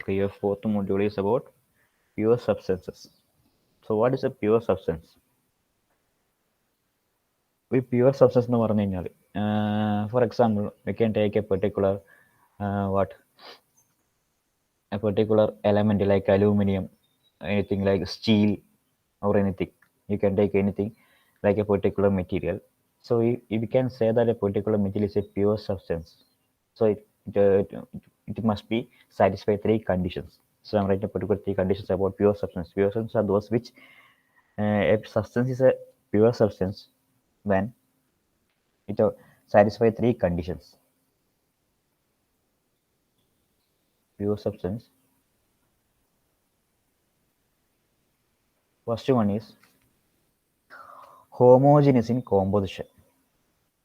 Okay, your fourth module is about pure substances. So what is a pure substance? With pure substance എന്ന് പറഞ്ഞു കഴിഞ്ഞാൽ for example we can take a particular what a particular element like aluminum, anything like steel or anything. You can take anything like a particular material. So we can say that a particular material is a pure substance. So it must be satisfy three conditions. So I'm writing a particular three conditions about pure substance. Pure substances are those which a substance is a pure substance when it satisfy three conditions. Pure substance. First one is homogeneous in composition.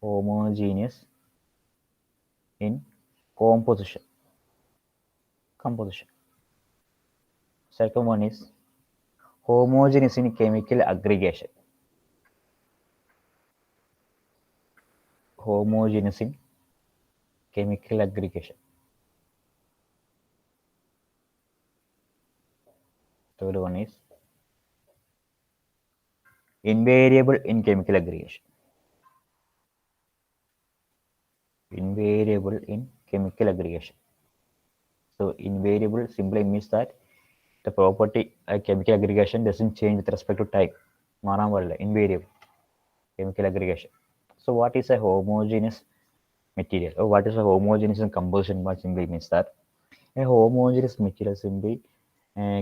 Homogeneous in composition. Second one is homogeneous in chemical aggregation. Homogeneous in chemical aggregation. Third one is invariable in chemical aggregation. Invariable in chemical aggregation. So invariable simply means that the property chemical aggregation doesn't change with respect to time. Invariable chemical aggregation. So what is a homogeneous material, or what is a homogeneous in composition? What simply means that a homogeneous material simply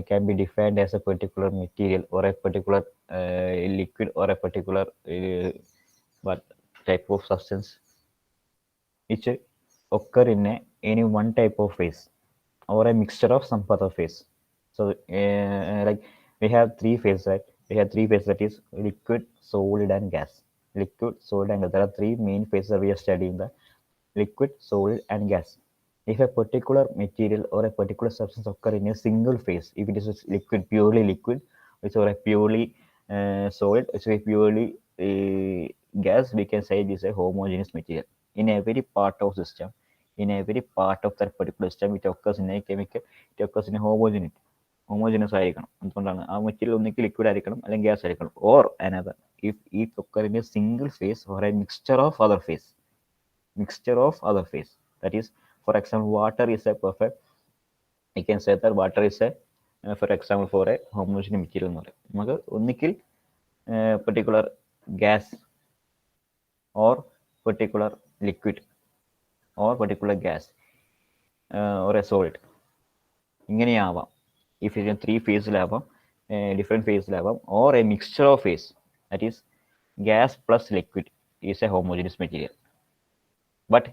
can be defined as a particular material or a particular liquid or a particular what type of substance which occur in any one type of phase or a mixture of some other phase. So like we have three phases, right? We have three phases, that is liquid, solid, and gas. Liquid, solid, and gas. There are three main phases that we are studying: the liquid, solid, and gas. If a particular material or a particular substance occur in a single phase, if it is a liquid, purely liquid, which or a purely solid, which is a purely gas, we can say it is a homogeneous material. In every part of system, in every part of that particular system, it occurs in a chemical, it occurs in a homogeneity. Homogeneous ആയിരിക്കണം. അതുകൊണ്ടാണ് ആ material ഒന്നെങ്കിൽ liquid ആയിരിക്കണം അല്ലെങ്കിൽ gas ആയിരിക്കണം. Or another, if it occur in a single phase or a mixture of other phase. Mixture of other phase. That is, for example, water is a perfect, I can say that water is a for example for a homogeneous material എന്ന് പറയും. നമുക്ക് ഒന്നിക്കിൽ particular gas or particular liquid or particular gas or a solid ഇങ്ങനെയാവാം. If it is three phaseലാവാം, different phaseലാവാം, or a mixture of phase, that is gas plus liquid is a homogeneous material. But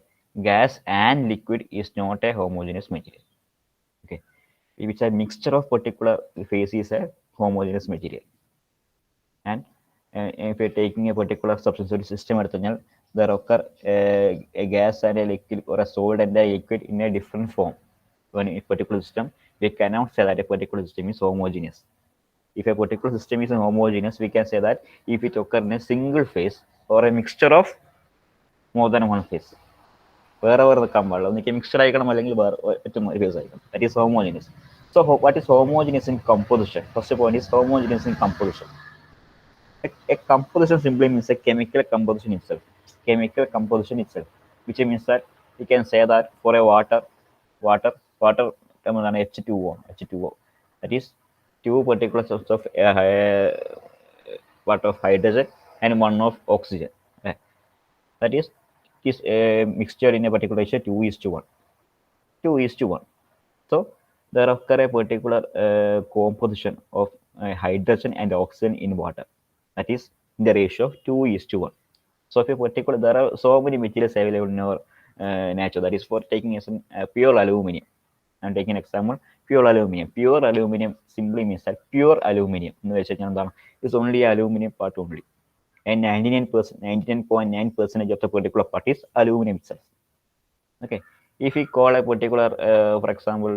gas and liquid is not a homogeneous material. Okay, which a mixture of particular phase is a homogeneous material. And if you're taking a particular substance or system, there occur a gas and a liquid or a solid and a liquid in a different form. When in a particular system, we cannot say that a particular system is homogeneous. If a particular system is homogeneous, we can say that if it occurs in a single phase or a mixture of more than one phase. Wherever the come like a mixture icon that is homogeneous. So what is homogeneous in composition? First point is homogeneous in composition. A composition simply means a chemical composition itself. Chemical composition itself, which means that we can say that for a water H2O, H2O. That is two particular sorts of part of hydrogen and one of oxygen. That is a mixture in a particular ratio 2:1. 2:1. So there occur a particular composition of hydrogen and oxygen in water. That is in the ratio of 2:1. So if a particular, there are so many materials available in our nature. That is for taking as pure aluminum. I'm taking an example. Pure aluminum. Pure aluminum simply means that pure aluminum is only aluminum part only. And 99.9% of the particular part is aluminum itself. Okay. If we call a particular, for example,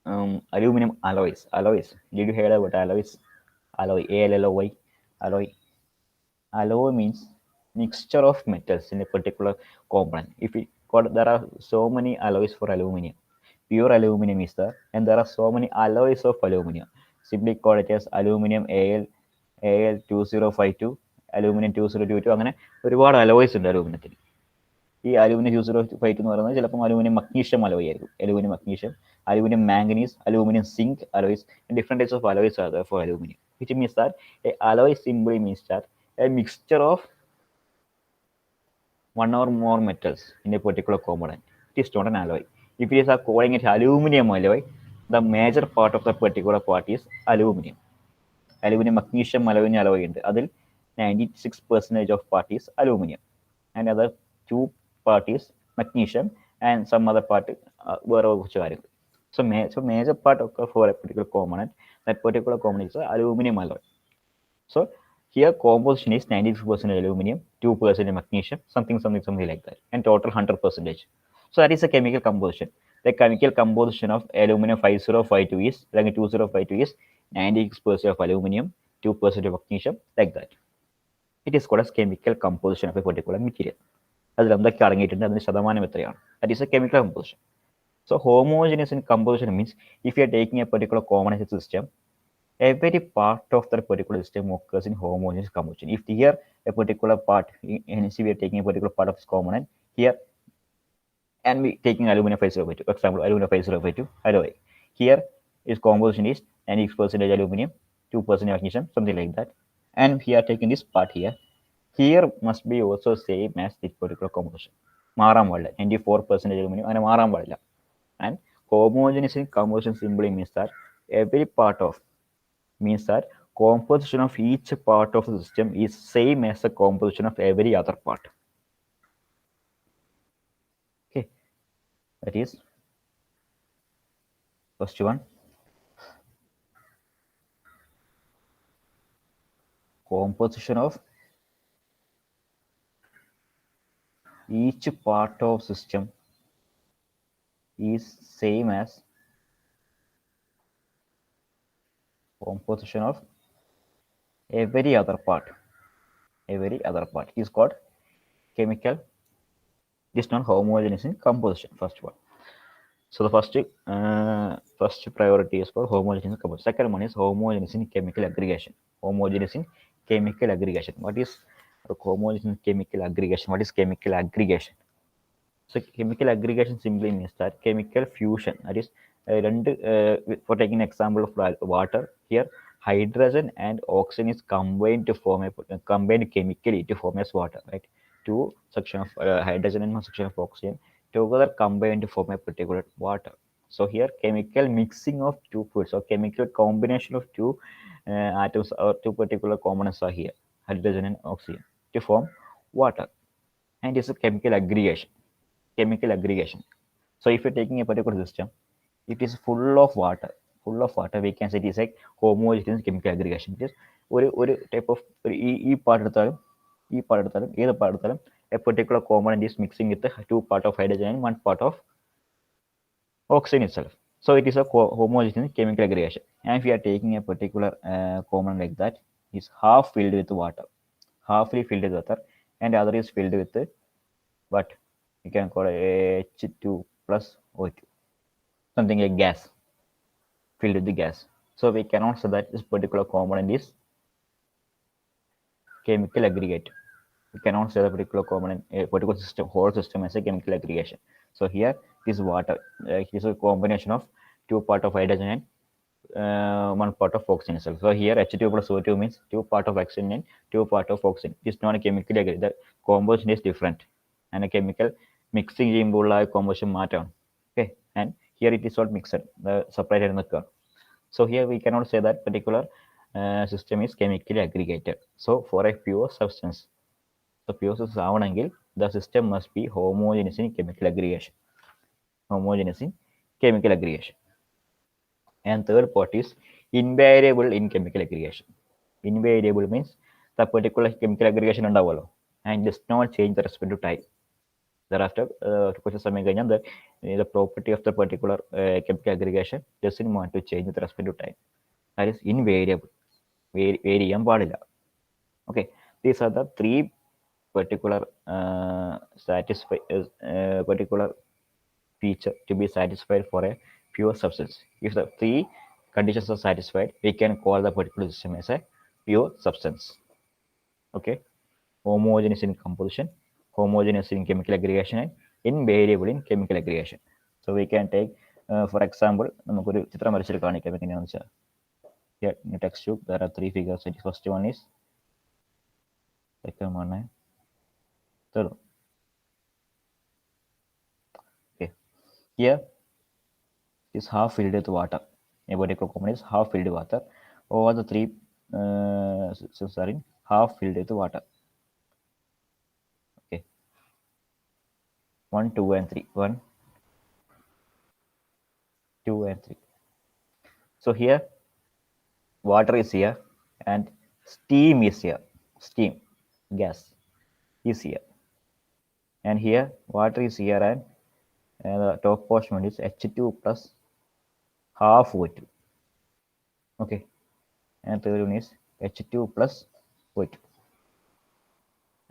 aluminum alloys. Did you hear about alloys? Alloy, ALLOY, alloy. Alloy means mixture of metals in a particular component. If we got, there are so many alloys for aluminum. pure aluminum is there, and there are so many alloys of aluminum. Simply call it as aluminum AL2052, aluminum 2022, അങ്ങനെ ഒരുപാട് alloys ഉണ്ട് അലൂമിനത്തിന്. ഈ aluminium 2052 എന്ന് പറയുന്നത് ചിലപ്പം aluminium magnesium alloy ആയിരിക്കും. Aluminium magnesium, aluminum manganese, aluminum zinc alloys, and different types of alloys are there for aluminum. Which means that a alloy simply means that a mixture of one or more metals in a particular component. It is not an alloy. If it is calling it aluminum alloy, the major part of the particular part is aluminum. Aluminum magnesium aluminum alloy ഉണ്ട്. അതിൽ 96% of part is aluminum, and other 2 part is magnesium, and some other part വേറെ കുറച്ച് കാര്യങ്ങൾ. So major part of for a particular component, that particular component is aluminum alloy. So here composition is 96% aluminum, 2% magnesium, something like that, and total 100%. So that is a chemical composition. The chemical composition of aluminum 5052 is, like 2052 is 96% of aluminum, 2% of magnesium, like that. It is called as chemical composition of a particular material. അതിൽ എന്തൊക്കെ അടങ്ങിയിട്ടുണ്ട്, അതിന് ശതമാനം എത്രയാണ്. That is a chemical composition. So homogeneous in composition means if you are taking a particular common system, every part of that particular system occurs in homogeneous composition. If here a particular part, hence we are taking a particular part of this component here, and we taking aluminum 5052, for example, aluminum 5052 alloy. Here its composition is 96% aluminum, 2% magnesium, something like that. And we are taking this part here. Here must be also same as this particular composition. മാറാൻ പാടില്ല, 94% aluminum അങ്ങനെ മാറാൻ പാടില്ല. And homogeneous in composition simply means that every part of, means that composition of each part of the system is same as the composition of every other part. Okay, that is first one. Composition of each part of system is same as composition of every other part. Every other part is called chemical. This is not homogeneous in composition. First one. So the first priority is called homogeneous in composition. Second one is homogeneous in chemical aggregation. Homogeneous in chemical aggregation. What is homogeneous in chemical aggregation? What is chemical aggregation? So chemical aggregation simply means that chemical fusion. That is, for taking an example of water, here hydrogen and oxygen is combined to form a combined chemically to form as water, right? Two section of hydrogen and one section of oxygen together combined to form a particular water. So here chemical mixing of two fluids, or chemical combination of two atoms or two particular components are here, hydrogen and oxygen, to form water, and it's a chemical aggregation. Chemical aggregation. So if you're taking a particular system, it is full of water, we can say it is like homogeneous chemical aggregation. It is ഒരു type of ഈ part എടുത്താലും ഏത് part എടുത്താലും a particular component is mixing with the 2 part of hydrogen and 1 part of oxygen itself. So it is a homogeneous chemical aggregation. And if you are taking a particular component like that, is half filled with water, halfly filled with water, and the other is filled with what you can call H2 plus O2, something like gas, filled with the gas. So we cannot say that this particular component is chemical aggregate. We cannot say the particular component, a particular system, whole system as a chemical aggregation. So here this water, it is a combination of 2 part of hydrogen and 1 part of oxygen itself. So here H2 plus O2 means 2 part of oxygen and 2 part of oxygen. It is not a chemical aggregate. The composition is different, and a chemical mixing ചെയ്യുമ്പോഴുള്ള composition മാറ്റമാണ്. Okay, and here it is not mixed, the separated നിൽക്കുക. So here we cannot say that particular system is chemically aggregated. So for a pure substance, the pure substance ആവണമെങ്കിൽ the system must be homogeneous in chemical aggregation. Homogeneous in chemical aggregation. And third part is invariable in chemical aggregation. Invariable means the particular chemical aggregation ഉണ്ടാവുമല്ലോ, and does not change with respect to time. Thereafter, കുറച്ച് സമയം കഴിഞ്ഞാൽ the property of the particular chemical aggregation doesn't want to change with respect to time. That is invariable. Vary ചെയ്യാൻ പാടില്ല. Okay, these are the 3 particular particular feature to be satisfied for a pure substance. If the three conditions are satisfied, we can call the particular system as a pure substance. Okay, homogeneous in composition, homogeneous in chemical aggregation, and invariable in chemical aggregation. So we can take, for example, നമുക്കൊരു ചിത്രം വരച്ചിട്ട് കാണിക്കാം എങ്ങനെയാണെന്ന് വെച്ചാൽ. Here in the text tube, there are three figures. The first one is, second one, third one. Okay, here is half filled with water. A particular component is half filled with water. All the three systems are in half filled with water. Okay, 1, 2, and 3. 1, 2, and 3. So here, water is here, and steam is here. Steam, gas, is here. And here, water is here, and the top portion is H2 plus half O2. Okay, and third one is H2 plus O2.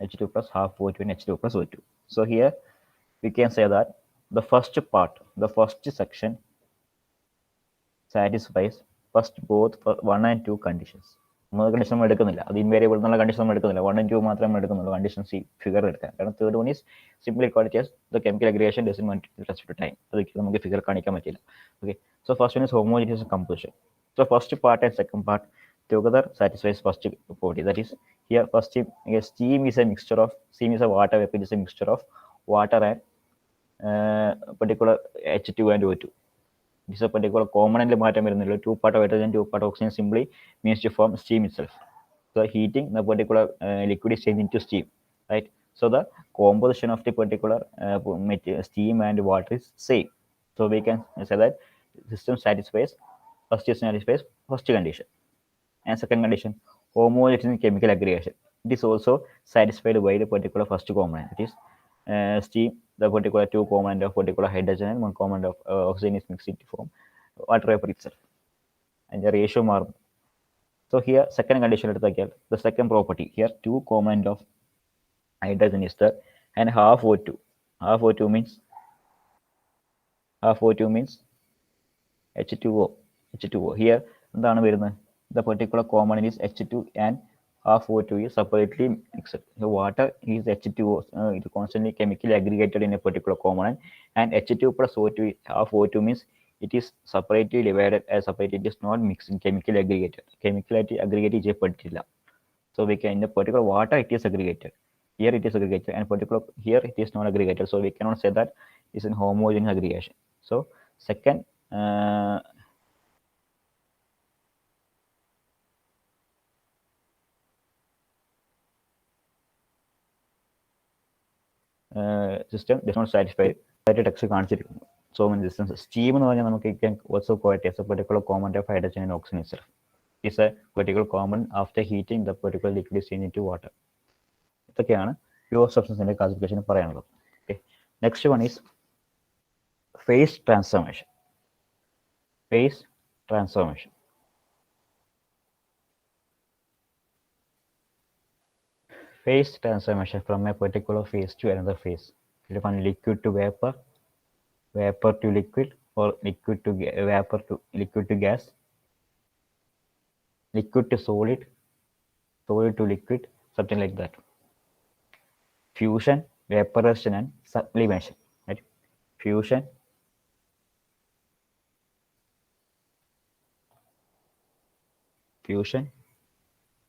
H2 plus half O2 and H2 plus O2. So here we can say that the first part, the first section satisfies first both 1 and 2 conditions. Condition നമ്മൾ എടുക്കുന്നില്ല, അത് invariable എന്നുള്ള condition നമ്മൾ എടുക്കുന്നില്ല, 1 and 2 മാത്രമേ എടുക്കുന്നുള്ളൂ conditions ഈ figure എടുക്കാൻ. കാരണം third one is simply called as the chemical aggregation doesn't want to respect time. അത് നമുക്ക് ഫിഗർ കാണിക്കാൻ പറ്റില്ല. Okay, so first one is homogeneous composition. So first part and second part together satisfies first body. That is, here first steam is a mixture of, steam is a water vapor, is a mixture of water and particular H2 and O2. This is a particular component matter. 2 part of hydrogen, 2 part of oxygen simply means to form steam itself. So heating the particular liquid is changed into steam, right? So the composition of the particular steam and water is same. So we can say that system satisfies first condition. And second condition, homogeneous in chemical aggregation. It is also satisfied by the particular first component. It is steam, the particular 2 component of particular hydrogen and 1 component of oxygen is mixed to form water vapor itself. And the ratio mark. So here second condition, the second property, here 2 component of hydrogen is there and half O2. Half O2 means H2O. Here the particular component is H2 and half O2 is separately mixed. The water is H2O, it is constantly chemically aggregated in a particular component, and H2 plus O2 half O2 means it is separately divided as separate. It is not mixed in chemically aggregated. Chemically aggregated is particular. So we can, in the particular water it is aggregated. Here it is aggregated, and particular here it is not aggregated. So we cannot say that it's in homogeneous aggregation. So second system does not satisfy text കാണിച്ചിരിക്കുന്നു. So many systems. Steam എന്ന് പറഞ്ഞാൽ നമുക്ക് can also quite as a particular component of hydrogen and oxygen itself. It's a particular component after heating the particular liquid is changed into water. ഇതൊക്കെയാണ് pure സബ്സ്റ്റൻസിന്റെ classification പറയാനുള്ളത്. Okay, next one is phase transformation. Phase transformation. Phase transformation from a particular phase to another phase. From liquid to vapor, vapor to liquid, or liquid to vapor to liquid to gas, liquid to solid, solid to liquid, something like that. Fusion, vaporization, and sublimation. Right? Fusion,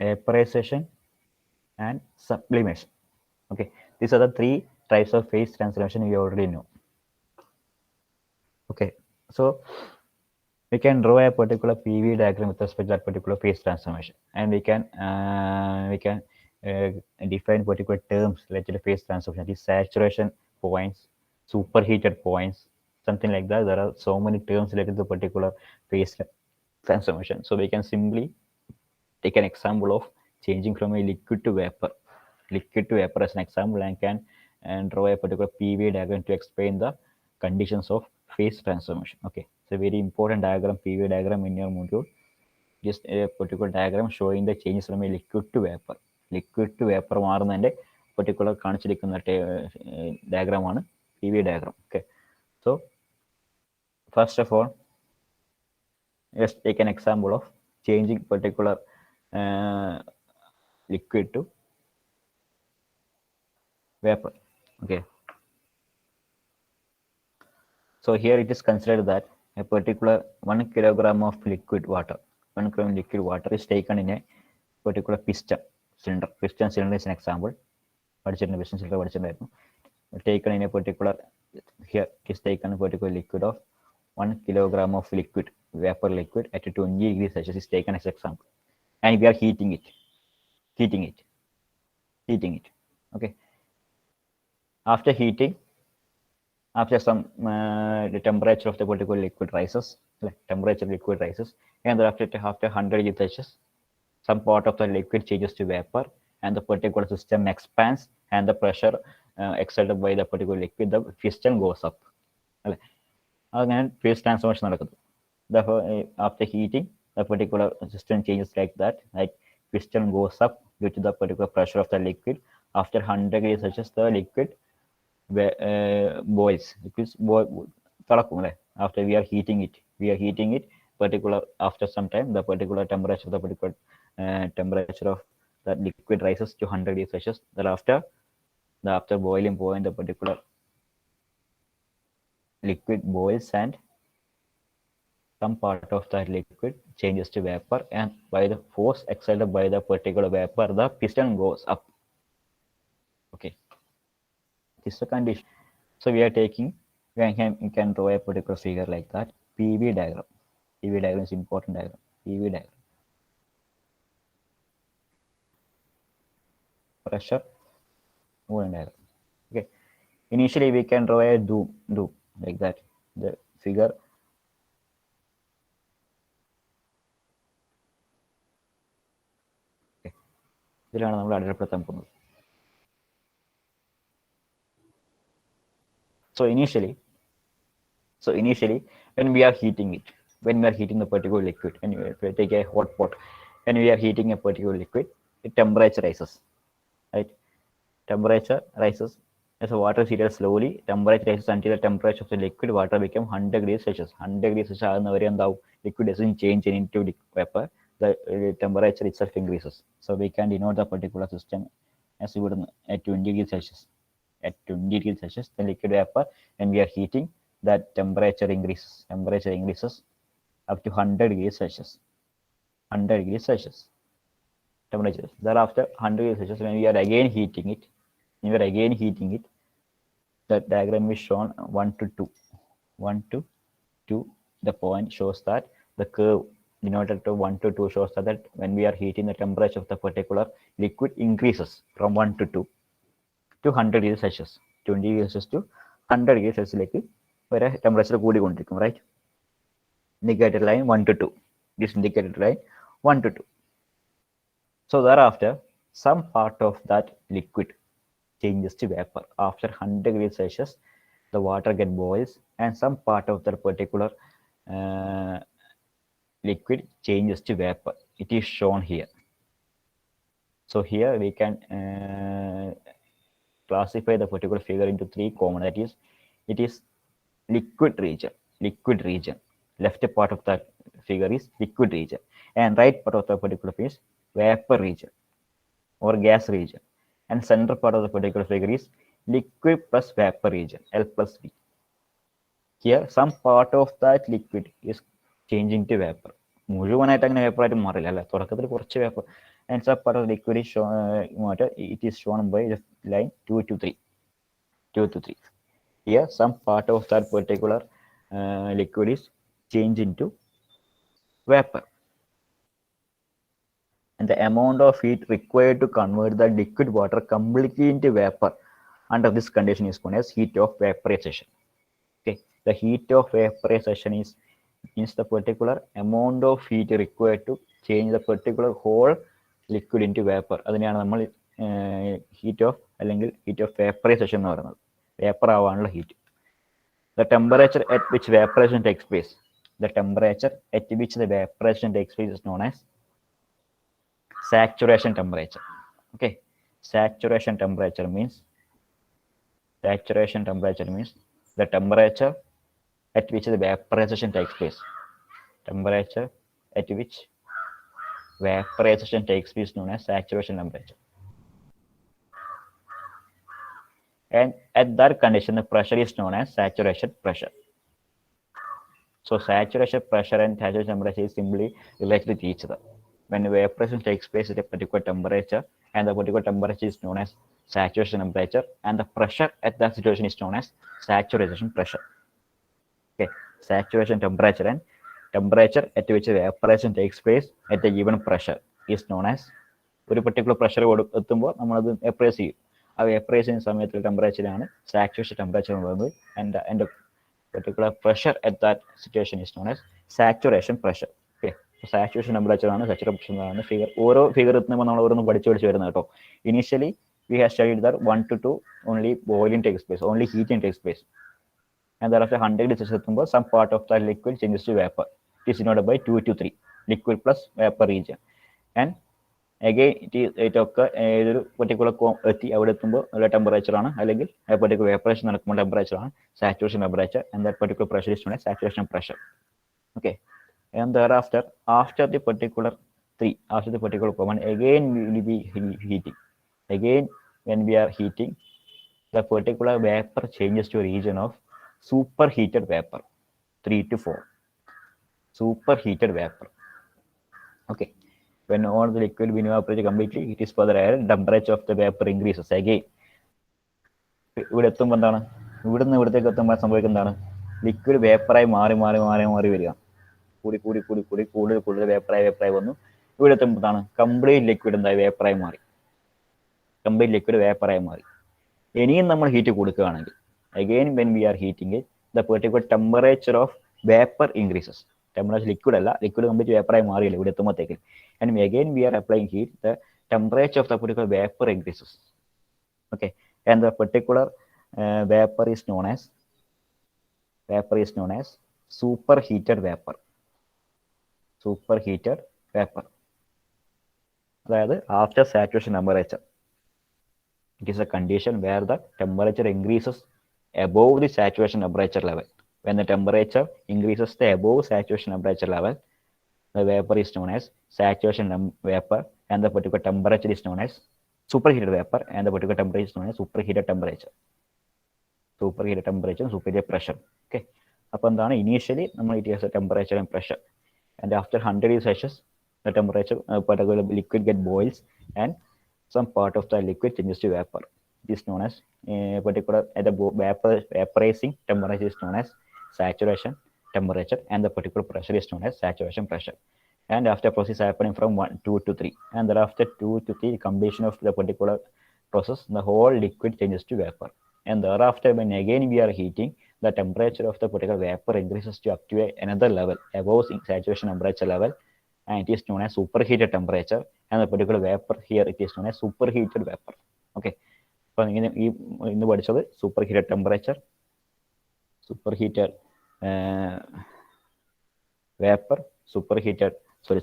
vaporization, and sublimation. Okay, these are the 3 types of phase transformation you already know. Okay, so we can draw a particular PV diagram with respect to that particular phase transformation, and we can define particular terms related to phase transformation. These saturation points, superheated points, something like that. There are so many terms related to the particular phase transformation. So we can simply take an example of changing from a liquid to vapor. Liquid to vapor as an example, and can draw a particular PV diagram to explain the conditions of phase transformation. Okay, it's a very important diagram, PV diagram in your module. Just a particular diagram showing the changes from a liquid to vapor. Liquid to vapor മാറുന്നതിന്റെ particular കാണിച്ചിരിക്കുന്ന diagram ആണ് PV diagram. Okay, so First of all, let's take an example of changing particular liquid to vapor. Okay. So here it is considered that a particular 1 kilogram of liquid water, 1 kilogram liquid water is taken in a particular piston cylinder. Piston cylinder is an example. Piston cylinder taken in a particular, here it is taken a particular liquid of 1 kilogram of liquid, vapor liquid at 20 degrees Celsius is taken as example. And we are heating it. Okay. After heating, after some the temperature of the particular liquid rises, and after 100 degrees Celsius, some part of the liquid changes to vapor, and the particular system expands, and the pressure exerted by the particular liquid, the piston goes up. Again, phase transformation നടക്കുന്നു. Therefore, after heating, the particular system changes like that. Like piston goes up due to the particular pressure of the liquid. After 100 degrees Celsius, the liquid boils. After we are heating it, particular after some time, the particular temperature of the particular temperature of that liquid rises to 100 degrees Celsius. Thereafter, after boiling point, the particular liquid boils and some part of that liquid changes to vapor, and by the force exerted by the particular vapor, the piston goes up. Okay, this is the condition. So we are taking, we can draw a particular figure like that. PV diagram. PV diagram is important diagram. PV diagram. Pressure movement diagram. Okay. Initially we can draw a loop like that. The figure. Okay. ഇതിലാണ് നമ്മൾ അടയാളപ്പെടുത്താൻ പോകുന്നത്. So initially, when we are heating it, when we are heating the particular liquid, and we take a hot pot, when we are heating a particular liquid, the temperature rises, right? Temperature rises as the water is heated slowly. Temperature rises until the temperature of the liquid water become 100 degrees Celsius. 100 degrees Celsius ആകുന്നവരെ എന്താവും, liquid doesn't change into vapor. The temperature itself increases. So we can denote the particular system as at 20 degrees Celsius. At 20 degrees Celsius, the liquid vapor, and we are heating, that temperature increases up to 100 degrees Celsius. 100 degrees Celsius temperature. Thereafter, 100 degrees Celsius, when we are again heating it, the diagram is shown 1 to 2. 1 to 2, the point shows that the curve denoted to 1 to 2 shows that when we are heating, the temperature of the particular liquid increases from 1 to 2 to 100 degrees Celsius. 20 degrees Celsius to 100 degrees Celsius where temperature കൂടിക്കൊണ്ടിരിക്കും, right? Indicated line 1 to 2. This indicated line 1 to 2. So thereafter, some part of that liquid changes to vapor. After 100 degrees Celsius, the water get boils, and some part of that particular liquid changes to vapor. It is shown here. So here we can classify the particular figure into 3 common. That is, it is liquid region. Left part of that figure is liquid region, and right part of the particular is vapor region or gas region, and center part of the particular figure is liquid plus vapor region, L plus V. Here some part of that liquid is changing to vapor. മുഴുവനായിട്ട് അങ്ങനെ vapour ആയിട്ട് മാറില്ല അല്ലെ, തുടക്കത്തിൽ കുറച്ച് vapour, and some part of the liquid is shown, it is shown by the line 2 to 3. Here some part of that particular liquid is changed into vapor, and the amount of heat required to convert the liquid water completely into vapor under this condition is known as heat of vaporization. Okay, the heat of vaporization means the particular amount of heat required to change the particular whole liquid into vapor. അതിനെയാണ് നമ്മൾ heat of അല്ലെങ്കിൽ heat of vaporisation എന്ന് പറയുന്നത്. Vapour ആവാനുള്ള heat. The temperature at which vaporization takes place is known as saturation temperature. Okay, saturation temperature means the temperature at which the vaporization takes place. Temperature at which vaporization takes place known as saturation temperature. And at that condition, the pressure is known as saturation pressure. So saturation pressure and saturation temperature is simply related with each other. When vaporization takes place at a particular temperature, and the particular temperature is known as saturation temperature, and the pressure at that situation is known as saturation pressure. Okay, saturation temperature and temperature at which vaporization takes place at a given pressure is known as ഒരു particular pressure എത്തുമ്പോൾ നമ്മളത് vaporise ചെയ്യും. ആ vaporise ചെയ്യുന്ന സമയത്തുള്ള ടെമ്പറേച്ചറാണ് saturation temperature എന്ന് പറയുന്നത്. And particular pressure at that situation is known as saturation pressure. Okay, so saturation temperature ആണ് saturation pressure ആണ് ഫിഗർ. ഓരോ ഫിഗർ എത്തുമ്പോൾ നമ്മൾ ഓരോന്ന് പഠിച്ചു വരുന്നത് കേട്ടോ. Initially we have studied that 1 to 2 only boiling takes place, only heating takes place, and thereafter 100 degrees Celsius എത്തുമ്പോൾ some part of the liquid changes to vapor. It is denoted by 2 to 3 liquid plus vapor region. And again ഇതൊക്കെ ഏതൊരു particular എത്തി അവിടെ എത്തുമ്പോൾ ഉള്ള temperature ആണ്, അല്ലെങ്കിൽ particular വേപ്പറേഷൻ നടക്കുമ്പോൾ ടെമ്പറേച്ചർ ആണ് saturation temperature, and that particular pressure is known as saturation pressure. Okay, and thereafter after the particular 3 after the particular common again we will be heating. Again when we are heating, the particular vapor changes to a region of superheated vapor. 3 to 4 superheated vapor. Okay, when all the liquid being evaporated completely, it is further added, temperature of the vapor increases again. ഇവിടെ എത്തുമ്പോൾ എന്താണ്, ഇവിടുന്ന് ഇവിടത്തേക്ക് എത്തുമ്പോൾ സംഭവിക്കുന്നതാണ്, liquid വേപ്പറായി മാറി മാറി മാറി മാറി വരിക. കൂടി കൂടി കൂടി കൂടി കൂടുതൽ കൂടുതൽ വേപ്പറായി വന്നു. ഇവിടെ എത്തുമ്പോൾ എന്താണ്, കംപ്ലീറ്റ് ലിക്വിഡ് എന്തായി വേപ്പറായി മാറി. കംപ്ലീറ്റ് ലിക്വിഡ് വേപ്പറായി മാറി. ഇനിയും നമ്മൾ ഹീറ്റ് കൊടുക്കുകയാണെങ്കിൽ, again when we are heating it, the particular temperature of vapor increases. Temperature liquid അല്ല, ലിക്വിഡ് കംപ്ലീറ്റ് വേപ്പറായി മാറിയില്ല ഇവിടെ എത്തുമ്പോഴത്തേക്ക്. And again we are applying heat, the temperature of the particular vapor increases. Okay, and the particular vapor is known as superheated vapor. Superheated vapor, അതായത് after saturation temperature, it is a condition where the temperature increases above the saturation temperature level. When the temperature increases the above saturation temperature level, the vapor is known as saturation vapor, and the particular temperature is known as superheated vapor, and the particular temperature is known as superheated temperature. Superheated temperature, superior pressure. Okay, അപ്പോൾ എന്താണ്, initially നമ്മൾ it has a temperature and pressure, and after 100 degrees Celsius the temperature particular liquid get boils, and some part of the liquid changes to vapor. It is known as particular at the vaporizing temperature is known as saturation temperature, and the particular pressure is known as saturation pressure. And after process happening from 2 to 3, and thereafter 2 to 3 completion of the particular process, the whole liquid changes to vapor. And thereafter when again we are heating, the temperature of the particular vapor increases to up to another level above saturation temperature level, and it is known as superheated temperature, and the particular vapor here it is known as superheated vapor. Okay, അപ്പോൾ ഇങ്ങനെ ഈ ഇന്ന് പഠിച്ചത് superheated temperature, superheated vapor,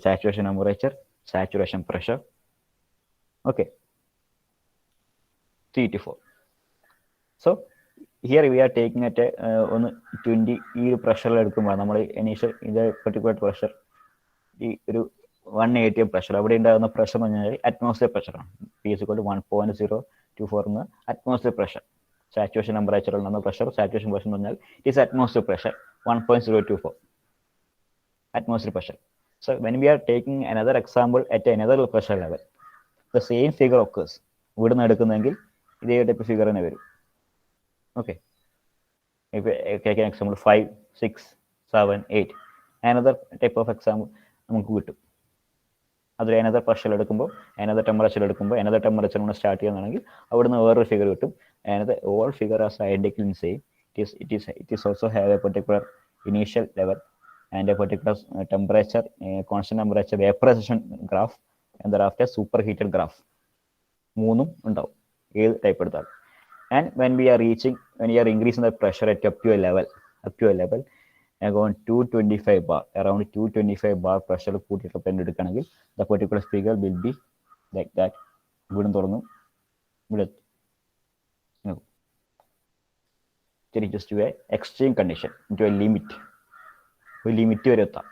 saturation temperature, saturation pressure. Okay, 3 to 4. So here we are taking at 20 ഈ പ്രഷറിൽ എടുക്കുമ്പോൾ നമ്മൾ initial ഇത് particular pressure ഈ ഒരു 180 പ്രഷർ, അവിടെ ഉണ്ടാകുന്ന പ്രഷർ എന്ന് പറഞ്ഞാൽ atmosphere പ്രഷറാണ്. P is equal to 1.024 എന്ന അറ്റ്മോസ്ഫിയർ പ്രഷർ. സാച്ചുറേഷൻ ടെമ്പറേച്ചറിൽ ഉണ്ടാകുന്ന പ്രഷർ, സാച്ചുറേഷൻ പ്രഷർ എന്ന് പറഞ്ഞാൽ it is atmosphere pressure 1.024 atmosphere pressure. So when we are taking another example at another pressure level, the same figure occurs. ഇവിടുന്ന് എടുക്കുന്നെങ്കിൽ ഇതേ type figure തന്നെ വരും. Okay, if we take an example 5, 6, 7, 8, another type of example നമുക്ക് കിട്ടും. അതിൽ another pressure എടുക്കുമ്പോൾ another temperature എടുക്കുമ്പോൾ another temperature കൊണ്ട് സ്റ്റാർട്ട് ചെയ്യുകയാണെങ്കിൽ അവിടുന്ന് വേറൊരു ഫിഗർ കിട്ടും. another all figure are identical in same. It is also have a particular initial level and a particular temperature, constant temperature vaporization graph, and thereafter superheated graph. മൂന്നും ഉണ്ടാവും ഏത് type എടുത്താലും. And when we are increasing the pressure at up to a level around 225 bar, around 225 bar pressure കൂട്ടിയിട്ട് എടുക്കുകയാണെങ്കിൽ the particular figure will be like that. ഇവിടെ തുറന്നു ഇവിടെ it reaches to a extreme condition, into a limit. ഒരു limit വരെ എത്താം.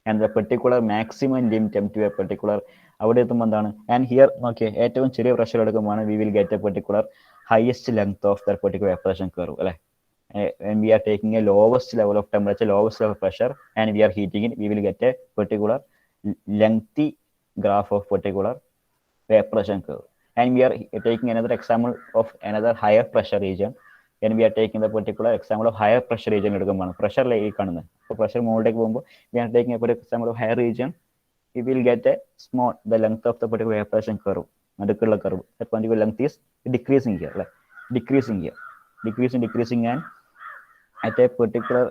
And the particular maximum limit to a particular അവിടെ എത്തുമ്പോൾ എന്താണ്? ആൻഡ് ഹിയർ നോക്കിയേ, ഏറ്റവും ചെറിയ പ്രഷർ എടുക്കുമ്പോൾ we will get a particular highest length of the particular evaporation curve, അല്ലേ? when we are taking a lowest level of temperature, lowest level of pressure, and we are heating it, we will get a particular lengthy graph of particular evaporation curve. And we are taking another example of another higher pressure region. When we are taking the particular example of higher pressure region, pressure pressure mode, we are taking a particular example of higher region, we will get a small, the length of the particular evaporation curve, that particular length is decreasing here, like decreasing here, decreasing, and at a particular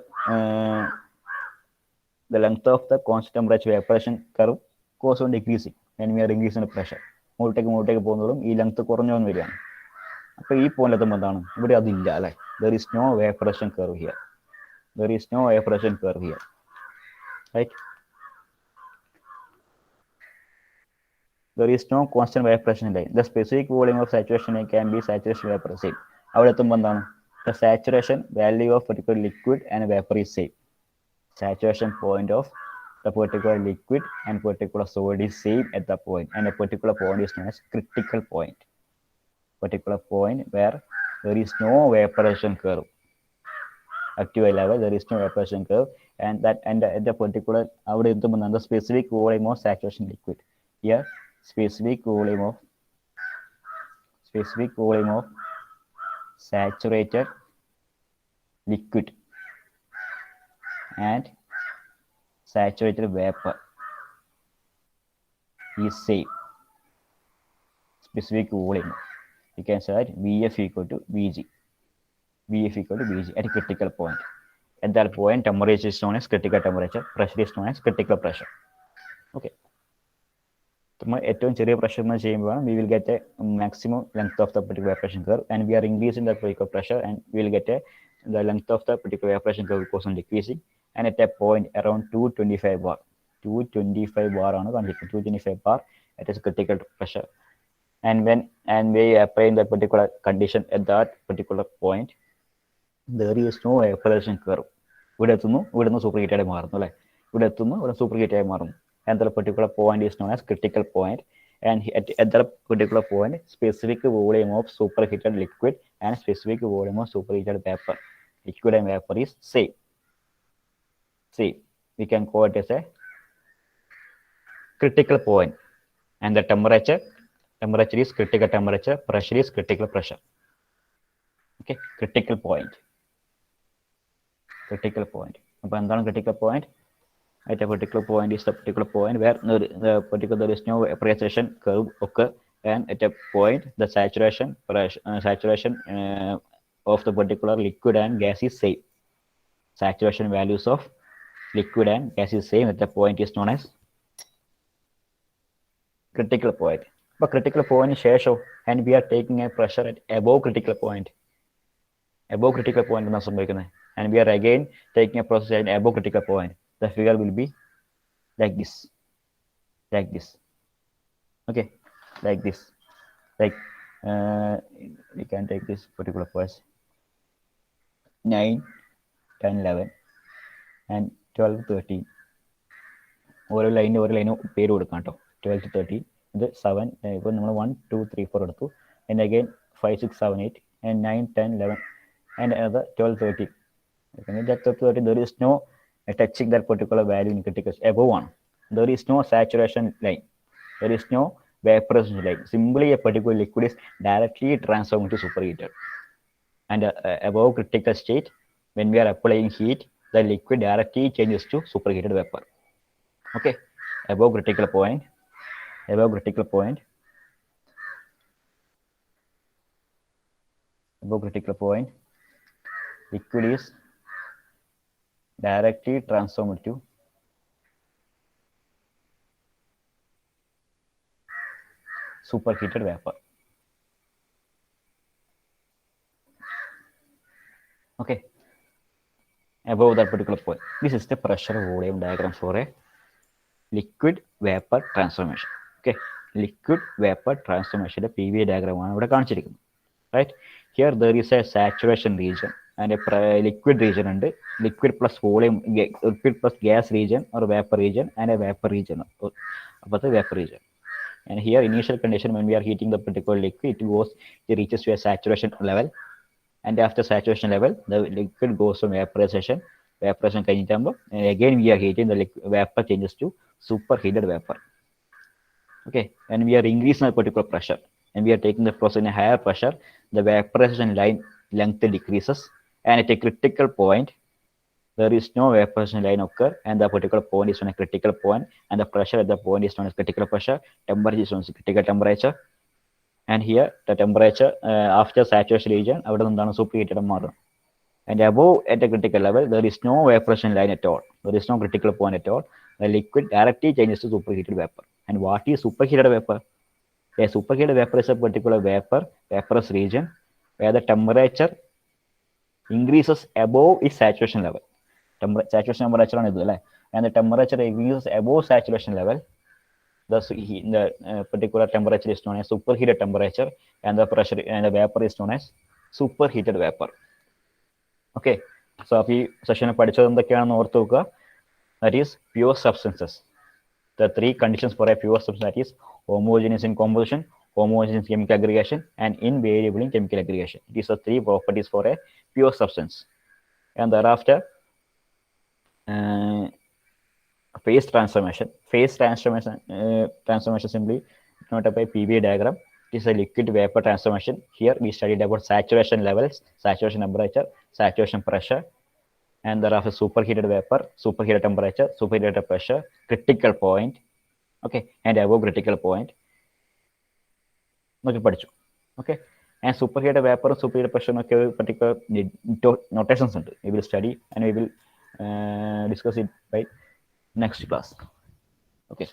the length of the constant temperature evaporation curve goes on decreasing when we are increasing the pressure. മുകളിലേക്ക് പോകുന്നതും ഈ length കുറഞ്ഞു വന്ന് വരികയാണ്. അപ്പോൾ ഈ point എത്തുമ്പോൾ എന്താണ്? ഇവിടെ അതില്ല, അല്ലേ? there is no evaporation curve here, there is no evaporation curve here, right? there is no constant evaporation line. The specific volume of saturation can be saturation vapor same. അവിടെ എത്തുമ്പോൾ എന്താണ്? the saturation value of particular liquid and vapor is same. Saturation point of the particular liquid and particular solid is same at the point, and a particular point is known as critical point. Particular point where there is no evaporation curve. Up to a level there is no evaporation curve, and that and at the particular the specific volume of saturation liquid. Here specific volume of saturated liquid and saturated vapor is same. Specific volume, you can say that Vf equal to Vg. Vf equal to Vg at a critical point. At that point, temperature is known as critical temperature, pressure is known as critical pressure. Okay. ഏറ്റവും ചെറിയ pressure എന്ന് ചെയ്യുമ്പോൾ we will get a maximum length of the particular evaporation curve, and we are increasing the particular pressure, and we will get the length of the particular evaporation curve goes on decreasing, and at a point around 225 bar, 225 bar ആണ് കാണിക്കുന്നത്, 225 bar at a critical pressure. And when we apply that particular condition at that particular point, there is no evaporation curve. ഇവിടെ എത്തുന്നു super heat ആയി മാറുന്നു, അല്ലേ? ഇവിടെ എത്തുന്നു, ഇവിടെ സൂപ്പർ ഹീറ്റ് ആയി മാറുന്നു. And the particular point is known as critical point, and at that particular point specific volume of superheated liquid and specific volume of superheated vapor, liquid and vapor is same. We can call it as a critical point, and the temperature is critical temperature, pressure is critical pressure. Okay, critical point. Appo endana critical point? At a particular point is the particular point where there is no evaporation curve occur, and at a point the saturation of the particular liquid and gas is same. Saturation values of liquid and gas is same at the point is known as critical point. But critical point is share, and we are taking a pressure at above critical point. And we are again taking a process at above critical point. The figure will be like this. Okay, like this. Like we can take this particular point 9, 10, 11 and 12, 13. ഒരു line പേര് കൊടുക്കാം കേട്ടോ. 12 to 13. ഇത് 7. ഇപ്പോൾ നമ്മൾ 1, 2, 3, 4 എടുത്തു. And again 5, 6, 7, 8 and 9, 10, 11 and another 12, 13. That 13 there is no touching that particular value in critical above 1. There is no saturation line, there is no vaporization line. Simply a particular liquid is directly transformed to superheated, and above critical state, when we are applying heat, the liquid directly changes to superheated vapor. Okay, above critical point, liquid is directly transformed to superheated vapor. Okay, above that particular point. This is the pressure volume diagram for a liquid vapor transformation. Okay, liquid vapor transformation PV diagram ആണ് ഇവിടെ കാണിച്ചിരിക്കുന്നത്. Right, Here there is a saturation region and a liquid region, and liquid plus volume, liquid plus gas region or vapor region, and a vapor region. About the vapor region. And here initial condition, when we are heating the particular liquid, it reaches to a saturation level, and after saturation level the liquid goes to vaporization. Vaporization കഴിഞ്ഞിട്ടാകുമ്പോൾ again we are heating, the vapor changes to superheated vapor. Okay, and we are increasing the particular pressure, and we are taking the process in a higher pressure, the vaporization line length decreases, and at a critical point there is no vaporization line occur, and the particular point is on a critical point, and the pressure at the point is known as critical pressure, temperature is known as critical temperature. And here the temperature after saturation region അവിടെ നിന്നാണ് superheated മാറുന്നത്. And above at a critical level there is no vaporization line at all, there is no critical point at all, the liquid directly changes to superheated vapor. And what is superheated vapor? A superheated vapor is a particular vaporous region where the temperature increases above its saturation level. Saturation temperature ആണ് ഇത് അല്ലേ, and the temperature increases above saturation level. The particular temperature is known as superheated temperature, and the pressure and the vapor is known as superheated vapor. Okay, so ഈ സെഷനിൽ പഠിച്ചത് എന്തൊക്കെയാണെന്ന് ഓർത്ത് നോക്കുക. That is pure substances. The three conditions for a pure substance, that is homogeneous in composition, homogeneous in chemical aggregation, and invariable in chemical aggregation. These are three properties for a pure substance. And thereafter phase transformation. Phase transformation simply denoted by PV diagram. It is a liquid vapor transformation. Here we studied about saturation levels, saturation temperature, saturation pressure, and thereafter superheated vapor, superheated temperature, superheated pressure, critical point, okay, and above critical point. Okay, and superheated vapor, superheated pressure, okay, particular notations. We will study and we will discuss it by next class. Okay.